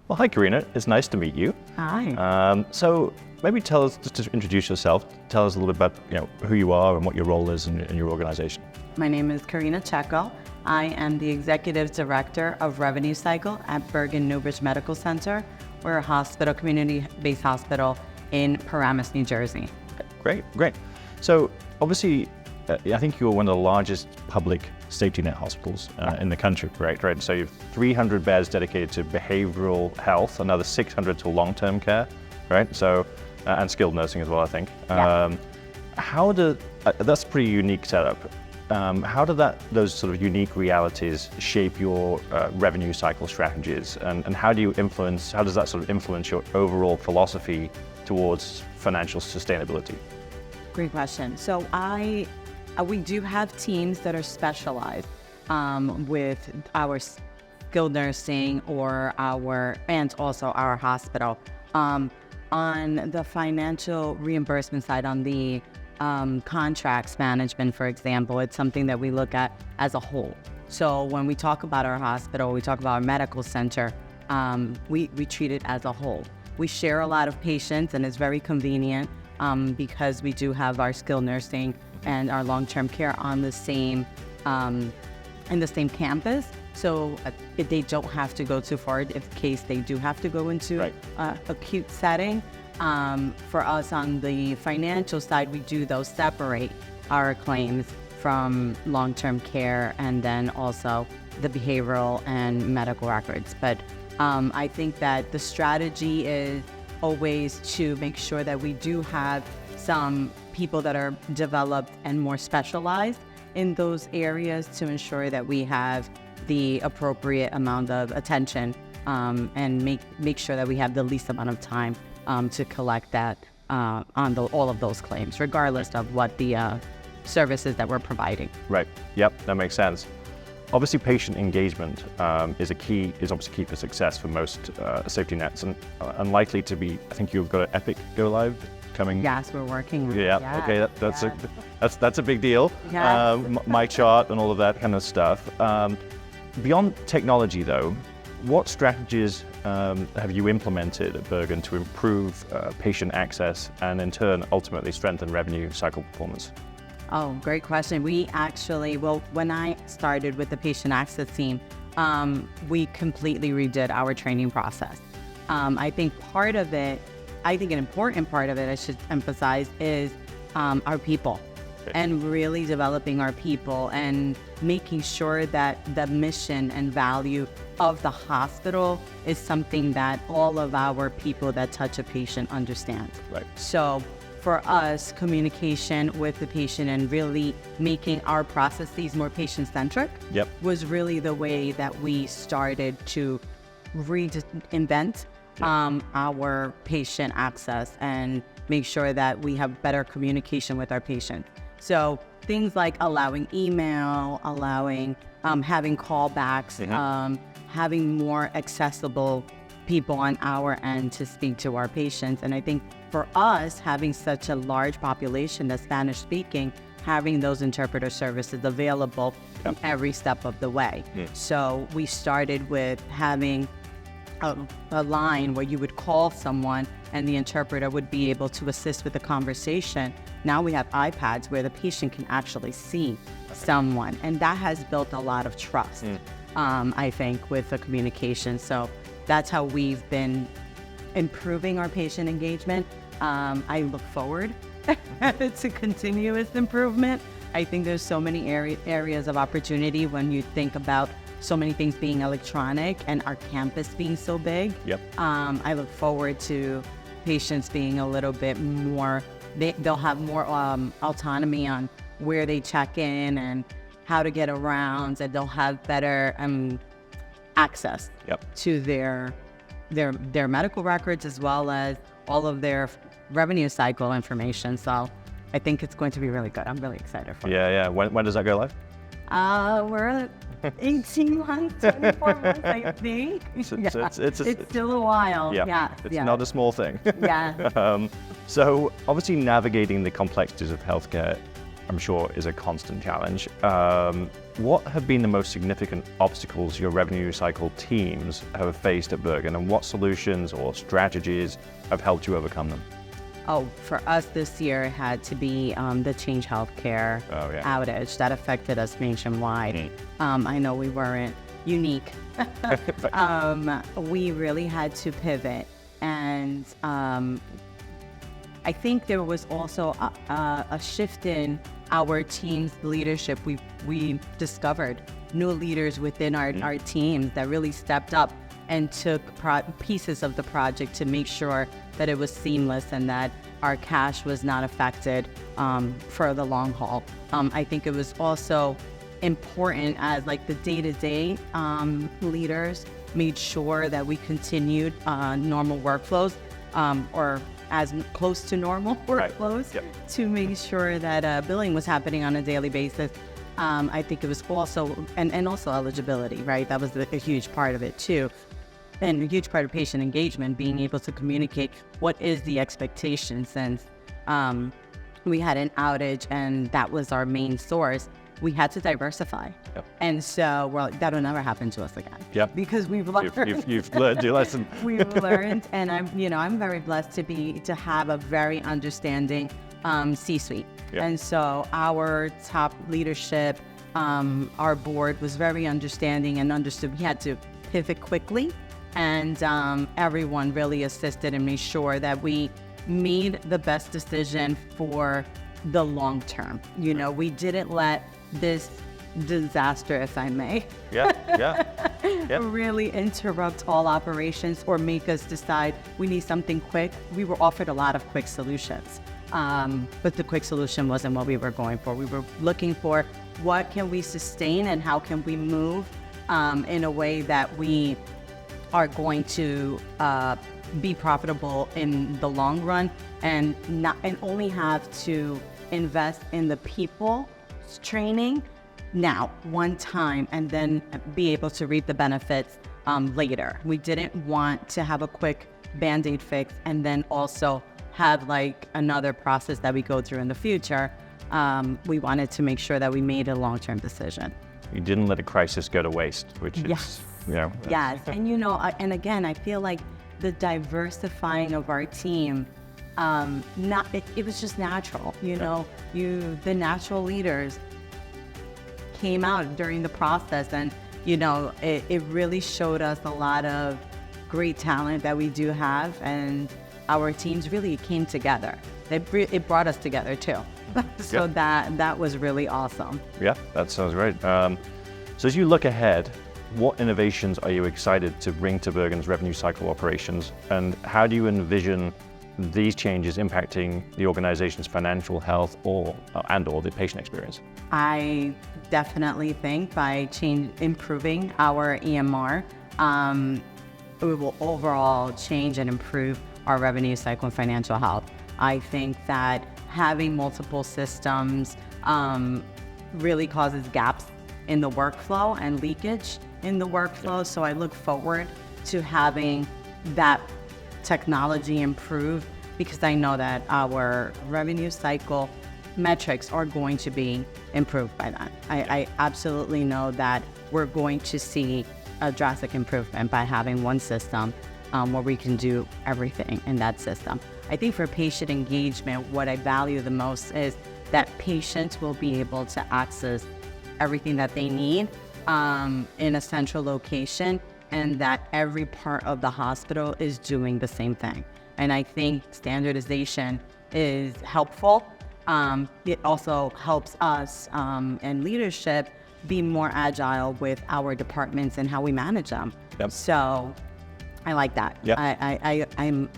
Well, hi, Karina. It's nice to meet you. Hi. So maybe tell us, just to introduce yourself, tell us a little bit about who you are and what your role is in your organization. My name is Karina Checo. I am the Executive Director of Revenue Cycle at Bergen Newbridge Medical Center. We're a hospital, community-based hospital in Paramus, New Jersey. Great. So obviously, I think you're one of the largest public safety net hospitals in the country, correct? Right. So you have 300 beds dedicated to behavioral health, another 600 to long-term care, right? So and skilled nursing as well, I think. Yeah. That's a pretty unique setup. How do those sort of unique realities shape your revenue cycle strategies, and how does that sort of influence your overall philosophy towards financial sustainability? Great question. So we do have teams that are specialized with our skilled nursing and also our hospital. On the financial reimbursement side, on the contracts management, for example, it's something that we look at as a whole. So when we talk about our hospital, we talk about our medical center, we treat it as a whole. We share a lot of patients, and it's very convenient because we do have our skilled nursing and our long-term care on the same in the same campus. So if they don't have to go too far, in case they do have to go into acute setting. For us on the financial side, we do those separate our claims from long-term care and then also the behavioral and medical records. But I think that the strategy is always to make sure that we do have some people that are developed and more specialized in those areas to ensure that we have the appropriate amount of attention and make sure that we have the least amount of time to collect that on all of those claims, regardless of what the services that we're providing. Right. Yep, that makes sense. Obviously, patient engagement is obviously key for success for most safety nets, and unlikely to be. I think you've got an Epic go live coming. Yes, we're working on it. Yeah. Okay. That's a big deal. Yes. My chart and all of that kind of stuff. Beyond technology, though, what strategies have you implemented at Bergen to improve patient access and, in turn, ultimately strengthen revenue cycle performance? Oh, great question. We actually, when I started with the patient access team, we completely redid our training process. I think an important part of it, I should emphasize, is our people. And really developing our people and making sure that the mission and value of the hospital is something that all of our people that touch a patient understand. Right. So for us, communication with the patient and really making our processes more patient-centric was really the way that we started to reinvent our patient access and make sure that we have better communication with our patients. So things like allowing email, having callbacks, having more accessible people on our end to speak to our patients. And I think for us, having such a large population that's Spanish speaking, having those interpreter services available every step of the way. So we started with having a line where you would call someone and the interpreter would be able to assist with the conversation. Now we have iPads where the patient can actually see someone, and that has built a lot of trust, I think, with the communication. So that's how we've been improving our patient engagement. I look forward to continuous improvement. I think there's so many areas of opportunity when you think about so many things being electronic and our campus being so big. I look forward to patients being a little bit more, they'll have more autonomy on where they check in and how to get around, and they'll have better access to their medical records as well as all of their revenue cycle information. So I think it's going to be really good. I'm really excited for it. Yeah. When does that go live? We're 18 months, 24 months, I think. It's still a while. It's not a small thing. Yeah. So obviously navigating the complexities of healthcare I'm sure is a constant challenge. What have been the most significant obstacles your revenue cycle teams have faced at Bergen, and what solutions or strategies have helped you overcome them? Oh, for us this year, it had to be the Change Healthcare outage that affected us nationwide. I know we weren't unique. We really had to pivot. And I think there was also a shift in our team's leadership. We discovered new leaders within our teams that really stepped up and took pieces of the project to make sure that it was seamless and that our cash was not affected for the long haul. I think it was also important as like the day-to-day leaders made sure that we continued normal workflows or as close to normal workflows to make sure that billing was happening on a daily basis. I think it was also, and also eligibility, right? That was a huge part of it too. And a huge part of patient engagement, being able to communicate what is the expectation, since we had an outage and that was our main source. We had to diversify. And so that'll never happen to us again. Because we've learned. You've learned your lesson. We've learned, and I'm very blessed to have a very understanding C-suite. And so our top leadership, our board was very understanding and understood we had to pivot quickly. And everyone really assisted and made sure that we made the best decision for the long term. We didn't let this disaster, if I may, really interrupt all operations or make us decide we need something quick. We were offered a lot of quick solutions, but the quick solution wasn't what we were going for. We were looking for what can we sustain and how can we move in a way that we are going to be profitable in the long run, and only have to invest in the people training now one time and then be able to reap the benefits later. We didn't want to have a quick band-aid fix and then also have like another process that we go through in the future. We wanted to make sure that we made a long-term decision. You didn't let a crisis go to waste, which is, Yes, and and again, I feel like the diversifying of our team, it was just natural. The natural leaders came out during the process, and it really showed us a lot of great talent that we do have, and our teams really came together. It brought us together too. So that was really awesome. Yeah, that sounds great. So as you look ahead, what innovations are you excited to bring to Bergen's revenue cycle operations, and how do you envision these changes impacting the organization's financial health or the patient experience? I definitely think by improving our EMR, we will overall change and improve our revenue cycle and financial health. I think that having multiple systems really causes gaps in the workflow and leakage in the workflow. So I look forward to having that technology improve, because I know that our revenue cycle metrics are going to be improved by that. I absolutely know that we're going to see a drastic improvement by having one system where we can do everything in that system. I think for patient engagement, what I value the most is that patients will be able to access everything that they need in a central location, and that every part of the hospital is doing the same thing. And I think standardization is helpful. It also helps us and leadership be more agile with our departments and how we manage them. So I like that. I'm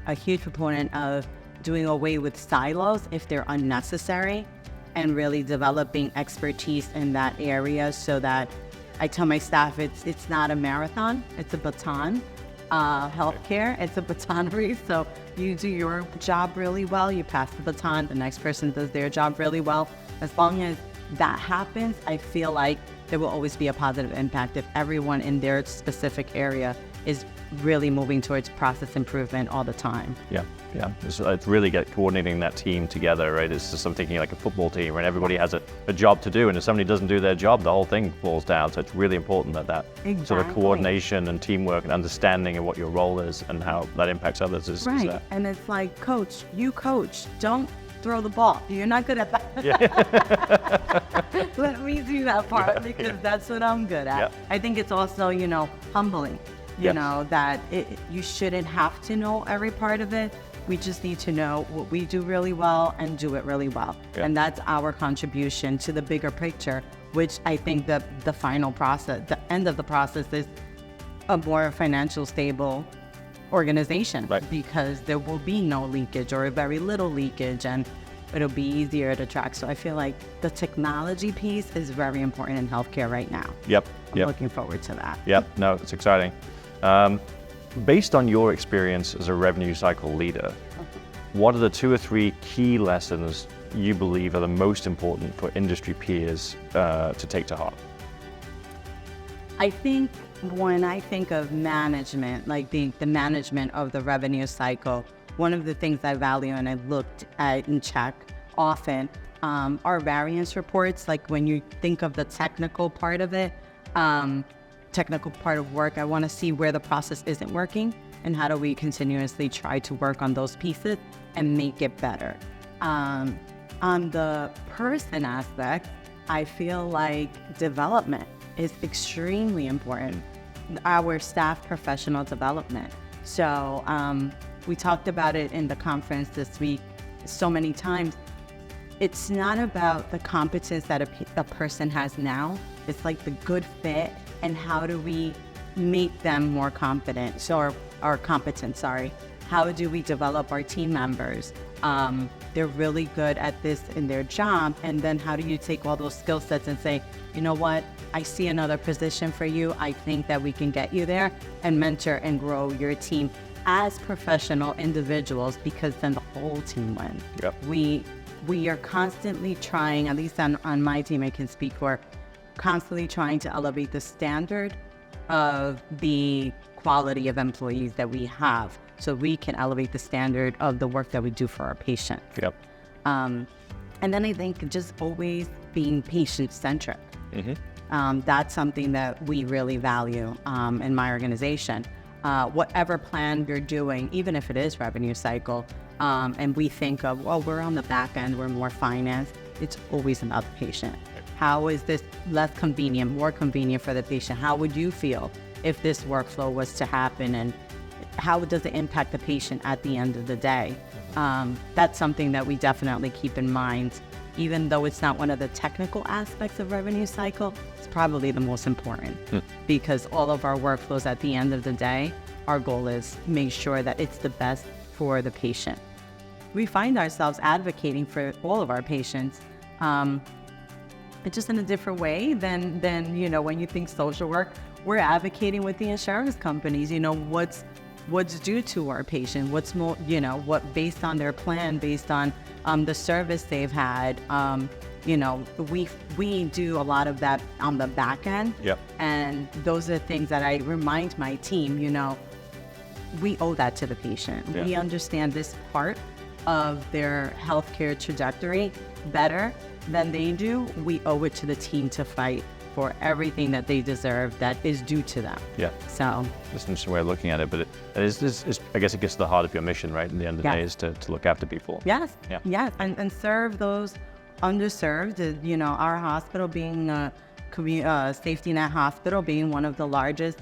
a huge proponent of doing away with silos if they're unnecessary, and really developing expertise in that area, so that I tell my staff it's not a marathon, it's a baton. Healthcare, it's a baton race. So you do your job really well, you pass the baton, the next person does their job really well. As long as that happens, I feel like there will always be a positive impact if everyone in their specific area is really moving towards process improvement all the time. Yeah. It's really coordinating that team together, right? It's just, I'm thinking like a football team, right? Everybody has a job to do, and if somebody doesn't do their job, the whole thing falls down. So it's really important that sort of coordination and teamwork and understanding of what your role is and how that impacts others is right. there. And it's like, coach, don't throw the ball. You're not good at that. Yeah. Let me do that part because that's what I'm good at. I think it's also, humbling, you know, that you shouldn't have to know every part of it. We just need to know what we do really well and do it really well. And that's our contribution to the bigger picture, which I think the final process, the end of the process is a more financial stable organization, because there will be no leakage or very little leakage, and it'll be easier to track. So I feel like the technology piece is very important in healthcare right now. I'm looking forward to that. No, it's exciting. Based on your experience as a revenue cycle leader, what are the 2 or 3 key lessons you believe are the most important for industry peers to take to heart? I think when I think of management, like the management of the revenue cycle, one of the things I value and I looked at and check often are variance reports. Like when you think of the technical part of it, technical part of work, I want to see where the process isn't working and how do we continuously try to work on those pieces and make it better. On the person aspect, I feel like development is extremely important. Our staff professional development. So we talked about it in the conference this week so many times. It's not about the competence that a person has now. It's like the good fit and how do we make them more competent, competent. How do we develop our team members? They're really good at this in their job, and then how do you take all those skill sets and say, you know what, I see another position for you. I think that we can get you there and mentor and grow your team as professional individuals, because then the whole team wins. We are constantly trying, at least on my team I can speak for, constantly trying to elevate the standard of the quality of employees that we have so we can elevate the standard of the work that we do for our patients. And then I think just always being patient-centric. That's something that we really value in my organization. Whatever plan you're doing, even if it is revenue cycle, and we think of, well, we're on the back end, we're more finance, it's always about the patient. How is this less convenient, more convenient for the patient? How would you feel if this workflow was to happen, and how does it impact the patient at the end of the day? That's something that we definitely keep in mind. Even though it's not one of the technical aspects of revenue cycle, it's probably the most important, because all of our workflows at the end of the day, our goal is make sure that it's the best for the patient. We find ourselves advocating for all of our patients, but just in a different way than when you think social work, we're advocating with the insurance companies, what's due to our patient, what's more, what based on their plan, based on the service they've had. We do a lot of that on the back end. And those are things that I remind my team, we owe that to the patient. We understand this part of their healthcare trajectory better than they do. We owe it to the team to fight for everything that they deserve that is due to them. So that's an interesting way of looking at it, but it is, I guess it gets to the heart of your mission, right? In the end of the day is to look after people. Yes, and serve those underserved. Our hospital being a safety net hospital, being one of the largest,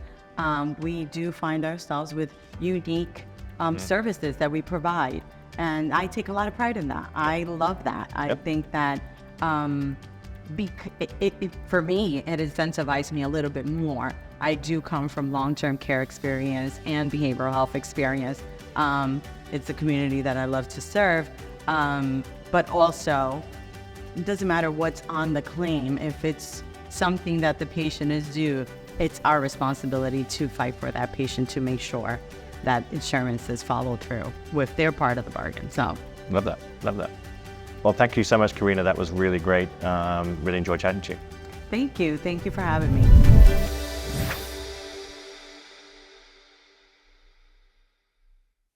we do find ourselves with unique services that we provide. And I take a lot of pride in that. I love that. I think that for me, it incentivized me a little bit more. I do come from long-term care experience and behavioral health experience. It's a community that I love to serve, but also it doesn't matter what's on the claim. If it's something that the patient is due, it's our responsibility to fight for that patient to make sure that insurances follow through with their part of the bargain. So love that. Well, thank you so much, Karina. That was really great. Really enjoyed chatting to you. Thank you for having me.